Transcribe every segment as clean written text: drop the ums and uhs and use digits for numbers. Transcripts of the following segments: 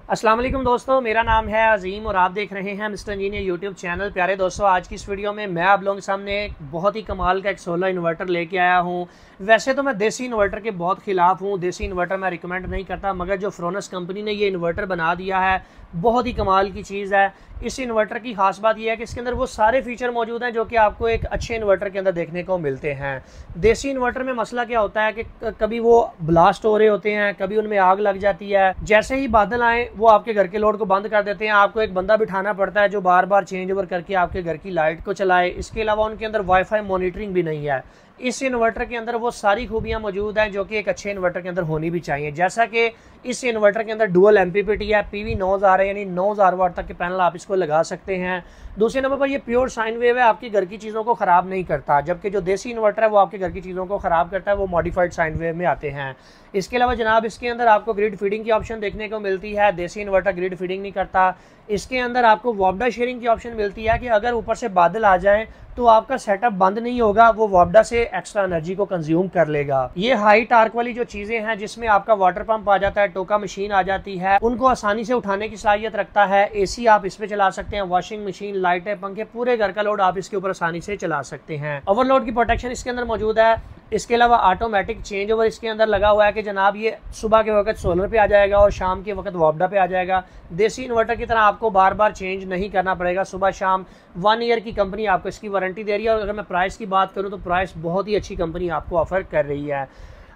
अस्सलाम वालेकुम दोस्तों, मेरा नाम है अजीम और आप देख रहे हैं मिस्टर इंजीनियर यूट्यूब चैनल। प्यारे दोस्तों, आज की इस वीडियो में मैं आप लोगों के सामने बहुत ही कमाल का एक सोलर इन्वर्टर लेके आया हूं। वैसे तो मैं देसी इन्वर्टर के बहुत ख़िलाफ़ हूं, देसी इन्वर्टर मैं रिकमेंड नहीं करता, मगर जो फ्रोनस कंपनी ने ये इन्वर्टर बना दिया है बहुत ही कमाल की चीज़ है। इस इन्वर्टर की खास बात यह है कि इसके अंदर वो सारे फीचर मौजूद हैं जो कि आपको एक अच्छे इन्वर्टर के अंदर देखने को मिलते हैं। देसी इन्वर्टर में मसला क्या होता है कि कभी वो ब्लास्ट हो रहे होते हैं, कभी उनमें आग लग जाती है। जैसे ही बादल आए वो आपके घर के लोड को बंद कर देते हैं। आपको एक बंदा बिठाना पड़ता है जो बार बार चेंज ओवर करके आपके घर की लाइट को चलाए। इसके अलावा उनके अंदर वाईफाई मॉनिटरिंग भी नहीं है। इस इन्वर्टर के अंदर वो सारी खूबियां मौजूद हैं जो कि एक अच्छे इन्वर्टर के अंदर होनी भी चाहिए। जैसा कि इस इन्वर्टर के अंदर डुअल एमपीपीटी है, PV 9000 है, यानी 9000 वाट तक के पैनल आप इसको लगा सकते हैं। दूसरे नंबर पर ये प्योर साइन वेव है, आपकी घर की चीज़ों को ख़राब नहीं करता, जबकि जो देसी इन्वर्टर है वो आपके घर की चीज़ों को ख़राब करता है, वो मॉडिफाइड साइन वेव में आते हैं। इसके अलावा जनाब इसके अंदर आपको ग्रिड फीडिंग की ऑप्शन देखने को मिलती है। देसी इन्वर्टर ग्रिड फीडिंग नहीं करता। इसके अंदर आपको वॉपडा शेयरिंग की ऑप्शन मिलती है कि अगर ऊपर से बादल आ जाएं तो आपका सेटअप बंद नहीं होगा, वो वॉपडा से एक्स्ट्रा एनर्जी को कंज्यूम कर लेगा। ये हाई टार्क वाली जो चीजें हैं जिसमें आपका वाटर पंप आ जाता है, टोका मशीन आ जाती है, उनको आसानी से उठाने की सलाहियत रखता है। AC आप इस पे चला सकते हैं, वॉशिंग मशीन, लाइटें, पंखे, पूरे घर का लोड आप इसके ऊपर आसानी से चला सकते हैं। ओवरलोड की प्रोटेक्शन इसके अंदर मौजूद है। इसके अलावा ऑटोमेटिक चेंज ओवर इसके अंदर लगा हुआ है कि जनाब ये सुबह के वक्त सोलर पे आ जाएगा और शाम के वक्त वॉपडा पे आ जाएगा। देसी इन्वर्टर की तरह आपको बार बार चेंज नहीं करना पड़ेगा। सुबह शाम 1 ईयर की कंपनी आपको इसकी वारंटी दे रही है। और अगर मैं प्राइस की बात करूं तो प्राइस बहुत ही अच्छी कंपनी आपको ऑफर कर रही है।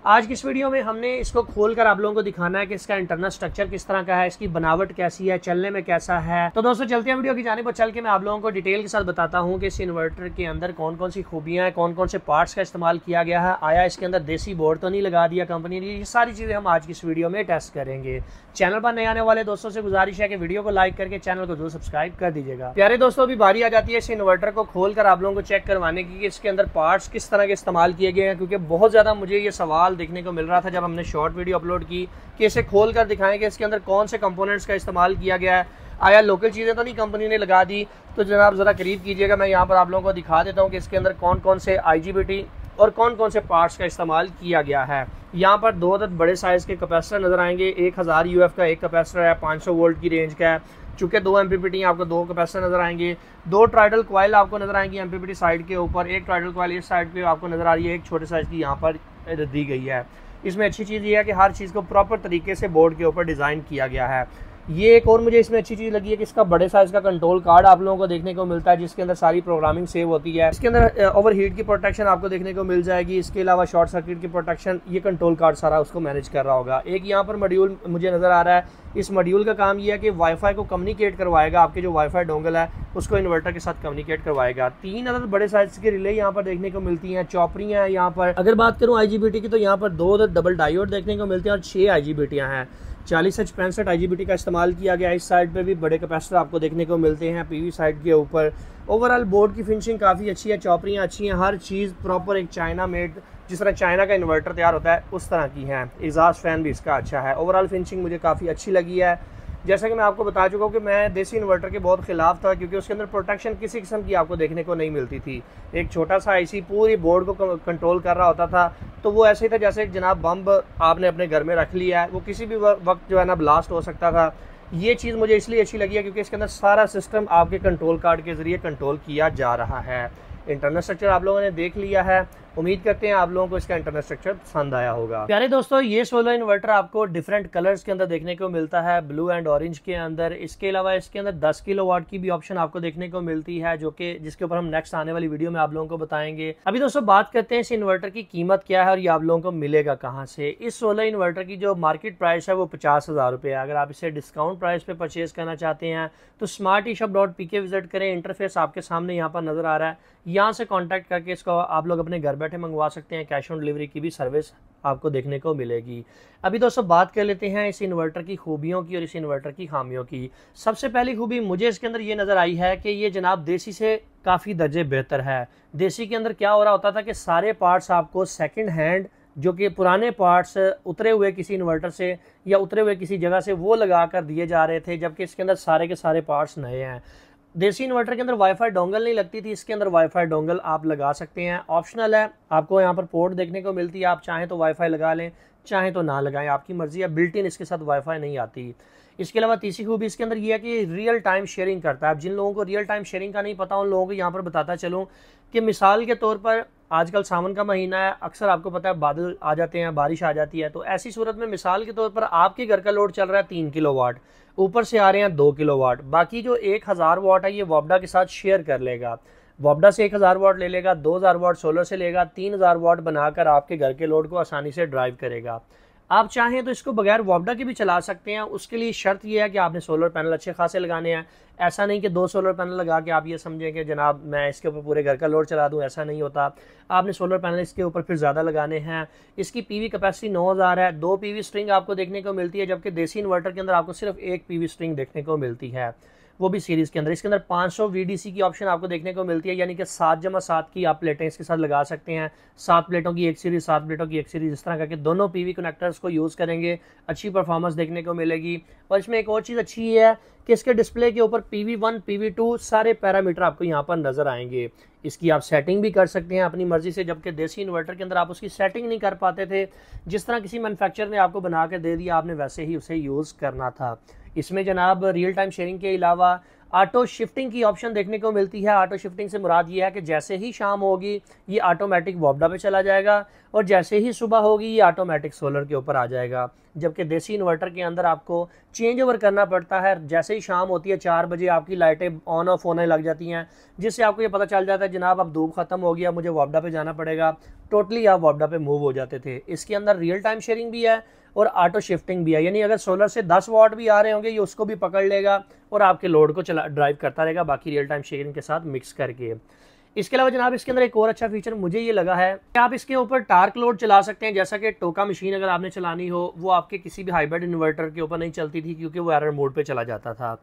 आज की इस वीडियो में हमने इसको खोलकर आप लोगों को दिखाना है कि इसका इंटरनल स्ट्रक्चर किस तरह का है, इसकी बनावट कैसी है, चलने में कैसा है। तो दोस्तों चलते हैं वीडियो की जानिब और चल के मैं आप लोगों को डिटेल के साथ बताता हूं कि इस इन्वर्टर के अंदर कौन कौन सी खूबियां हैं, कौन कौन से पार्ट्स का इस्तेमाल किया गया है, आया इसके अंदर देसी बोर्ड तो नहीं लगा दिया कंपनी ने। ये सारी चीज़ें हम आज की इस वीडियो में टेस्ट करेंगे। चैनल पर नए आने वाले दोस्तों से गुजारिश है कि वीडियो को लाइक करके चैनल को जरूर सब्सक्राइब कर दीजिएगा। प्यारे दोस्तों, अभी बारी आ जाती है इस इन्वर्टर को खोलकर आप लोगों को चेक करवाने की कि इसके अंदर पार्ट्स किस तरह के इस्तेमाल किए गए हैं, क्योंकि बहुत ज़्यादा मुझे ये सवाल देखने को मिल रहा था जब हमने शॉर्ट वीडियो अपलोड की कि इसे खोल कर दिखाएं कि इसके अंदर कौन से कंपोनेंट्स का इस्तेमाल किया गया है, आया लोकल चीज़ें तो नहीं कंपनी ने लगा दी। तो जनाब ज़रा करीब कीजिएगा, मैं यहाँ पर आप लोगों को दिखा देता हूँ कि इसके अंदर कौन कौन से IGBT और कौन कौन से पार्ट्स का इस्तेमाल किया गया है। यहाँ पर 2 अदद बड़े साइज़ के कैपेसिटर नज़र आएंगे। 1000 UF का एक कैपेसिटर है, 500 वोल्ट की रेंज का है। चूँकि 2 MPPT आपको 2 कैपेसिटर नज़र आएंगे। 2 ट्राइडल कॉइल आपको नज़र आएंगी MPPT साइड के ऊपर। एक ट्राइडल कॉइल इस साइड पे आपको नज़र आ रही है, एक छोटे साइज़ की यहाँ पर दी गई है। इसमें अच्छी चीज़ ये है कि हर चीज़ को प्रॉपर तरीके से बोर्ड के ऊपर डिज़ाइन किया गया है। ये एक और मुझे इसमें अच्छी चीज़ लगी है कि इसका बड़े साइज़ का कंट्रोल कार्ड आप लोगों को देखने को मिलता है, जिसके अंदर सारी प्रोग्रामिंग सेव होती है। इसके अंदर ओवरहीट की प्रोटेक्शन आपको देखने को मिल जाएगी। इसके अलावा शॉर्ट सर्किट की प्रोटेक्शन ये कंट्रोल कार्ड सारा उसको मैनेज कर रहा होगा। एक यहाँ पर मॉड्यूल मुझे नज़र आ रहा है। इस मॉड्यूल का काम यह है कि वाईफाई को कम्युनिकेट करवाएगा, आपके जो वाईफाई डोंगल है उसको इन्वर्टर के साथ कम्युनिकेट करवाएगा। 3 अदद बड़े साइज के रिले यहाँ पर देखने को मिलती हैं, चौपरियाँ हैं यहाँ पर। अगर बात करूँ IGBT की तो यहाँ पर 2 अदद डबल डायोड देखने को मिलते हैं और 6 IGBTयाँ हैं। 40H65 IGBT का इस्तेमाल किया गया। इस साइड पे भी बड़े कैपेसिटर आपको देखने को मिलते हैं PV साइड के ऊपर। ओवरऑल बोर्ड की फिनिशिंग काफ़ी अच्छी है, चौपरियाँ अच्छी हैं, हर चीज़ प्रॉपर एक चाइना मेड, जिस तरह चाइना का इन्वर्टर तैयार होता है उस तरह की है। एग्जॉस्ट फैन भी इसका अच्छा है। ओवरऑल फिनिशिंग मुझे काफ़ी अच्छी लगी है। जैसा कि मैं आपको बता चुका हूँ कि मैं देसी इन्वर्टर के बहुत खिलाफ था, क्योंकि उसके अंदर प्रोटेक्शन किसी किस्म की आपको देखने को नहीं मिलती थी। एक छोटा सा IC पूरी बोर्ड को कंट्रोल कर रहा होता था, तो वो ऐसे ही था जैसे जनाब बम आपने अपने घर में रख लिया है, वो किसी भी वक्त जो है ना ब्लास्ट हो सकता था। ये चीज़ मुझे इसलिए अच्छी लगी है क्योंकि इसके अंदर सारा सिस्टम आपके कंट्रोल कार्ड के ज़रिए कंट्रोल किया जा रहा है। इंटरनल स्ट्रक्चर आप लोगों ने देख लिया है। उम्मीद करते हैं आप लोगों को इसका इंटरनल स्ट्रक्चर पसंद आया होगा। प्यारे दोस्तों, ये सोलर इन्वर्टर आपको डिफरेंट कलर्स के अंदर देखने को मिलता है, ब्लू एंड ऑरेंज के अंदर। इसके अलावा इसके अंदर 10 किलोवाट की भी ऑप्शन आपको देखने को मिलती है, जो कि जिसके ऊपर हम नेक्स्ट आने वाली वीडियो में आप लोगों को बताएंगे। अभी दोस्तों बात करते हैं इस इन्वर्टर की कीमत क्या है और ये आप लोगों को मिलेगा कहाँ से। इस सोलर इन्वर्टर की जो मार्केट प्राइस है वो 50,000 रुपये है। अगर आप इसे डिस्काउंट प्राइस पे परचेज करना चाहते हैं तो smarteshop.pk विजिट करें। इंटरफेस आपके सामने यहाँ पर नजर आ रहा है, यहाँ से कॉन्टैक्ट करके इसको आप लोग अपने घर बैठे मंगवा सकते हैं। कैश ऑन डिलीवरी की भी सर्विस आपको देखने को मिलेगी। अभी दोस्तों बात कर लेते हैं इस इन्वर्टर की खूबियों की और इस इन्वर्टर की खामियों की। सबसे पहली खूबी मुझे इसके अंदर ये नज़र आई है कि ये जनाब देसी से काफ़ी दर्जे बेहतर है। देसी के अंदर क्या हो रहा होता था कि सारे पार्ट्स आपको सेकंड हैंड, जो कि पुराने पार्ट्स उतरे हुए किसी इन्वर्टर से या उतरे हुए किसी जगह से वो लगा कर दिए जा रहे थे, जबकि इसके अंदर सारे के सारे पार्ट्स नए हैं। देसी इन्वर्टर के अंदर वाईफाई डोंगल नहीं लगती थी, इसके अंदर वाईफाई डोंगल आप लगा सकते हैं, ऑप्शनल है। आपको यहाँ पर पोर्ट देखने को मिलती है, आप चाहें तो वाईफाई लगा लें, चाहें तो ना लगाएं, आपकी मर्जी है। बिल्ट इन इसके साथ वाईफाई नहीं आती। इसके अलावा तीसरी खूबी इसके अंदर ये है कि रियल टाइम शेयरिंग करता है। अब जिन लोगों को रियल टाइम शेयरिंग का नहीं पता उन लोगों को यहाँ पर बताता चलूँ कि मिसाल के तौर पर आजकल सावन का महीना है, अक्सर आपको पता है बादल आ जाते हैं, बारिश आ जाती है, तो ऐसी सूरत में मिसाल के तौर पर आपके घर का लोड चल रहा है 3 किलोवाट, ऊपर से आ रहे हैं 2 किलोवाट, बाकी जो 1000 वाट है ये वोब्डा के साथ शेयर कर लेगा। वोब्डा से 1000 वाट ले लेगा, 2000 वाट सोलर से लेगा, 3000 वाट बनाकर आपके घर के लोड को आसानी से ड्राइव करेगा। आप चाहें तो इसको बगैर वोब्डा के भी चला सकते हैं। उसके लिए शर्त यह है कि आपने सोलर पैनल अच्छे खासे लगाने हैं। ऐसा नहीं कि 2 सोलर पैनल लगा के आप ये समझें कि जनाब मैं इसके ऊपर पूरे घर का लोड चला दूं, ऐसा नहीं होता। आपने सोलर पैनल इसके ऊपर फिर ज़्यादा लगाने हैं। इसकी पीवी कैपेसिटी 9000 है। 2 पीवी स्ट्रिंग आपको देखने को मिलती है, जबकि देसी इन्वर्टर के अंदर आपको सिर्फ 1 पीवी स्ट्रिंग देखने को मिलती है, वो भी सीरीज़ के अंदर। इसके अंदर 500 VDC की ऑप्शन आपको देखने को मिलती है, यानी कि 7/7 की आप प्लेटें इसके साथ लगा सकते हैं। 7 प्लेटों की एक सीरीज़, 7 प्लेटों की एक सीरीज़, इस तरह करके दोनों पीवी कनेक्टर्स को यूज़ करेंगे, अच्छी परफॉर्मेंस देखने को मिलेगी। और इसमें एक और चीज़ अच्छी है कि इसके डिस्प्ले के ऊपर PV1 PV2 सारे पैरामीटर आपको यहाँ पर नज़र आएंगे। इसकी आप सेटिंग भी कर सकते हैं अपनी मर्ज़ी से, जबकि देसी इन्वर्टर के अंदर आप उसकी सेटिंग नहीं कर पाते थे। जिस तरह किसी मैन्युफैक्चरर ने आपको बना के दे दिया, आपने वैसे ही उसे यूज़ करना था। इसमें जनाब रियल टाइम शेयरिंग के अलावा ऑटो शिफ्टिंग की ऑप्शन देखने को मिलती है। ऑटो शिफ्टिंग से मुराद ये है कि जैसे ही शाम होगी ये ऑटोमेटिक वोब्डा पे चला जाएगा, और जैसे ही सुबह होगी ये ऑटोमेटिक सोलर के ऊपर आ जाएगा। जबकि देसी इन्वर्टर के अंदर आपको चेंज ओवर करना पड़ता है। जैसे ही शाम होती है 4 बजे आपकी लाइटें ऑन ऑफ होने लग जाती हैं, जिससे आपको ये पता चल जाता है जनाब अब धूप खत्म हो गया, मुझे वोब्डा पे जाना पड़ेगा। टोटली आप वोब्डा पे मूव हो जाते थे। इसके अंदर रियल टाइम शेयरिंग भी है और ऑटो शिफ्टिंग भी है, यानी अगर सोलर से 10 वाट भी आ रहे होंगे ये उसको भी पकड़ लेगा और आपके लोड को ड्राइव करता रहेगा, बाकी रियल टाइम शेयरिंग के साथ मिक्स करके। इसके अलावा जनाब इसके अंदर एक और अच्छा फीचर मुझे ये लगा है कि आप इसके ऊपर टार्क लोड चला सकते हैं। जैसा कि टोका मशीन अगर आपने चलानी हो, वो आपके किसी भी हाइब्रिड इन्वर्टर के ऊपर नहीं चलती थी क्योंकि वो एरर मोड पे चला जाता था।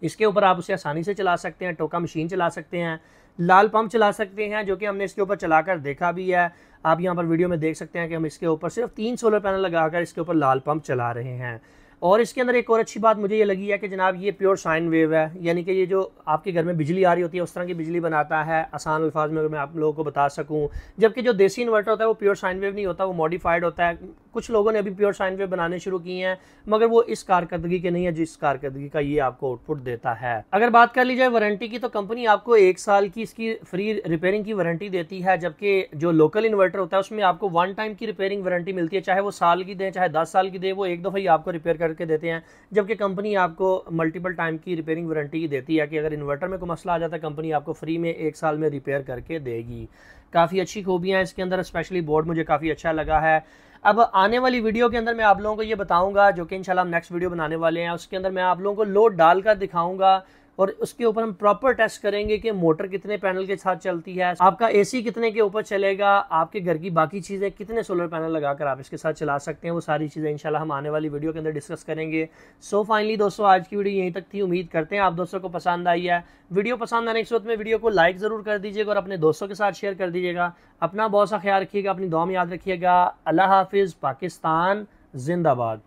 इसके ऊपर आप उसे आसानी से चला सकते हैं। टोका मशीन चला सकते हैं, लाल पंप चला सकते हैं, जो कि हमने इसके ऊपर चलाकर देखा भी है। आप यहाँ पर वीडियो में देख सकते हैं कि हम इसके ऊपर सिर्फ 3 सोलर पैनल लगाकर इसके ऊपर लाल पंप चला रहे हैं। और इसके अंदर एक और अच्छी बात मुझे ये लगी है कि जनाब ये प्योर साइन वेव है, यानी कि ये जो आपके घर में बिजली आ रही होती है उस तरह की बिजली बनाता है, आसान अल्फाज में अगर मैं आप लोगों को बता सकूं। जबकि जो देसी इन्वर्टर होता है वो प्योर साइन वेव नहीं होता, वो मॉडिफाइड होता है। कुछ लोगों ने अभी प्योर साइन वेव बनाने शुरू किए हैं, मगर वो इस कारकर्दगी के नहीं है जिस कारकर्दगी का ये आपको आउटपुट देता है। अगर बात कर ली जाए वारंटी की, तो कंपनी आपको 1 साल की इसकी फ्री रिपेयरिंग की वारंटी देती है, जबकि जो लोकल इन्वर्टर होता है उसमें आपको 1 टाइम की रिपेयरिंग वारंटी मिलती है। चाहे वो साल की दें चाहे 10 साल की दे, वो एक दफ़ा ही आपको रिपेयर करके देते हैं। जबकि कंपनी आपको मल्टीपल टाइम की रिपेयरिंग वारंटी देती है कि अगर इन्वर्टर में कोई मसला आ जाता है कंपनी आपको फ्री में 1 साल में रिपेयर करके देगी। काफ़ी अच्छी खूबियाँ इसके अंदर, स्पेशली बोर्ड मुझे काफ़ी अच्छा लगा है। अब आने वाली वीडियो के अंदर मैं आप लोगों को ये बताऊंगा, जो कि इंशाल्लाह हम नेक्स्ट वीडियो बनाने वाले हैं, उसके अंदर मैं आप लोगों को लोड डालकर दिखाऊंगा और उसके ऊपर हम प्रॉपर टेस्ट करेंगे कि मोटर कितने पैनल के साथ चलती है, आपका एसी कितने के ऊपर चलेगा, आपके घर की बाकी चीज़ें कितने सोलर पैनल लगाकर आप इसके साथ चला सकते हैं। वो सारी चीज़ें इंशाल्लाह हम आने वाली वीडियो के अंदर डिस्कस करेंगे। सो फाइनली दोस्तों आज की वीडियो यहीं तक थी। उम्मीद करते हैं आप दोस्तों को पसंद आई है। वीडियो पसंद आने के सूरत में वीडियो को लाइक ज़रूर कर दीजिएगा और अपने दोस्तों के साथ शेयर कर दीजिएगा। अपना बहुत सा ख्याल रखिएगा, अपनी दुआ में याद रखिएगा। अल्लाह हाफिज़। पाकिस्तान जिंदाबाद।